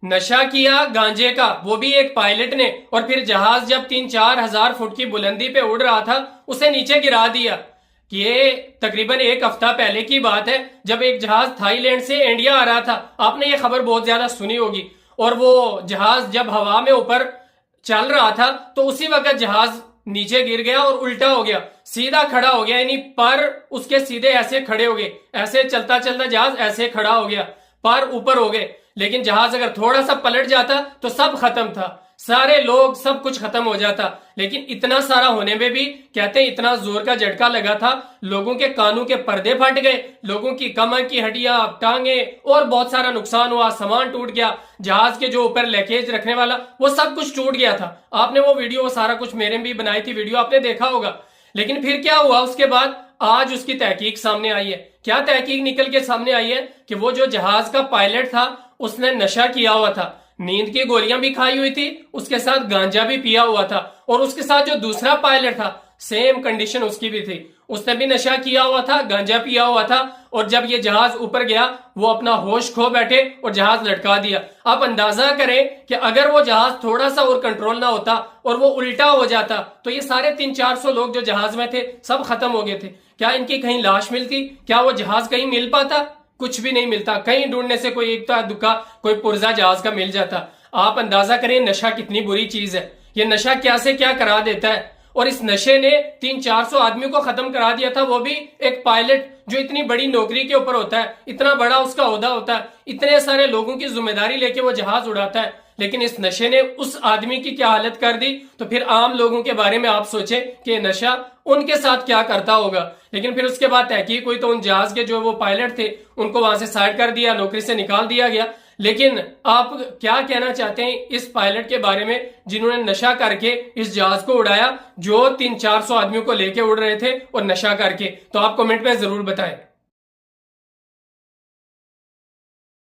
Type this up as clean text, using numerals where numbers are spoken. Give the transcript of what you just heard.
नशा किया गांजे का, वो भी एक पायलट ने, और फिर जहाज जब 3-4 हजार फुट की बुलंदी पे उड़ रहा था उसे नीचे गिरा दिया। ये तकरीबन एक हफ्ता पहले की बात है, जब एक जहाज थाईलैंड से इंडिया आ रहा था। आपने ये खबर बहुत ज्यादा सुनी होगी। और वो जहाज जब हवा में ऊपर चल रहा था तो उसी वक्त जहाज नीचे गिर गया और उल्टा हो गया, सीधा खड़ा हो गया, यानी पर उसके सीधे ऐसे खड़े हो गए, ऐसे चलता चलता जहाज ऐसे खड़ा हो गया, पर ऊपर हो गए। लेकिन जहाज अगर थोड़ा सा पलट जाता तो सब खत्म था, सारे लोग सब कुछ खत्म हो जाता। लेकिन इतना सारा होने में भी कहते हैं इतना जोर का झटका लगा था, लोगों के कानों के पर्दे फट गए, लोगों की कमर की हड्डियां, टांगे और बहुत सारा नुकसान हुआ, सामान टूट गया, जहाज के जो ऊपर लैकेज रखने वाला वो सब कुछ टूट गया था। आपने वो वीडियो, वो सारा कुछ मेरे भी बनाई थी वीडियो, आपने देखा होगा। लेकिन फिर क्या हुआ उसके बाद? आज उसकी तहकीक सामने आई है। क्या तहकीक निकल के सामने आई है कि वो जो जहाज का पायलट था उसने नशा किया हुआ था, नींद की गोलियां भी खाई हुई थी, उसके साथ गांजा भी पिया हुआ था, और उसके साथ जो दूसरा पायलट था सेम कंडीशन उसकी भी थी, उसने भी नशा किया हुआ था, गांजा पिया हुआ था। और जब ये जहाज ऊपर गया वो अपना होश खो बैठे और जहाज लटका दिया। आप अंदाजा करें कि अगर वो जहाज थोड़ा सा और कंट्रोल ना होता और वो उल्टा हो जाता तो ये सारे 300-400 लोग जो जहाज में थे सब खत्म हो गए थे। क्या इनकी कहीं लाश मिलती? क्या वो जहाज कहीं मिल पाता? कुछ भी नहीं मिलता। कहीं ढूंढने से कोई एक दुक्का कोई पुर्जा जहाज का मिल जाता। आप अंदाजा करें नशा कितनी बुरी चीज है। ये नशा क्या से क्या करा देता है। और इस नशे ने 300-400 आदमियों को खत्म करा दिया था, वो भी एक पायलट जो इतनी बड़ी नौकरी के ऊपर होता है, इतना बड़ा उसका ओहदा होता है, इतने सारे लोगों की जिम्मेदारी लेके वो जहाज उड़ाता है। लेकिन इस नशे ने उस आदमी की क्या हालत कर दी, तो फिर आम लोगों के बारे में आप सोचें कि नशा उनके साथ क्या करता होगा। लेकिन फिर उसके बाद तहकीक हुई तो उन जहाज के जो वो पायलट थे उनको वहां से साइड कर दिया, नौकरी से निकाल दिया गया। लेकिन आप क्या कहना चाहते हैं इस पायलट के बारे में जिन्होंने नशा करके इस जहाज को उड़ाया, जो 300-400 आदमियों को लेके उड़ रहे थे और नशा करके? तो आप कमेंट में जरूर बताएं।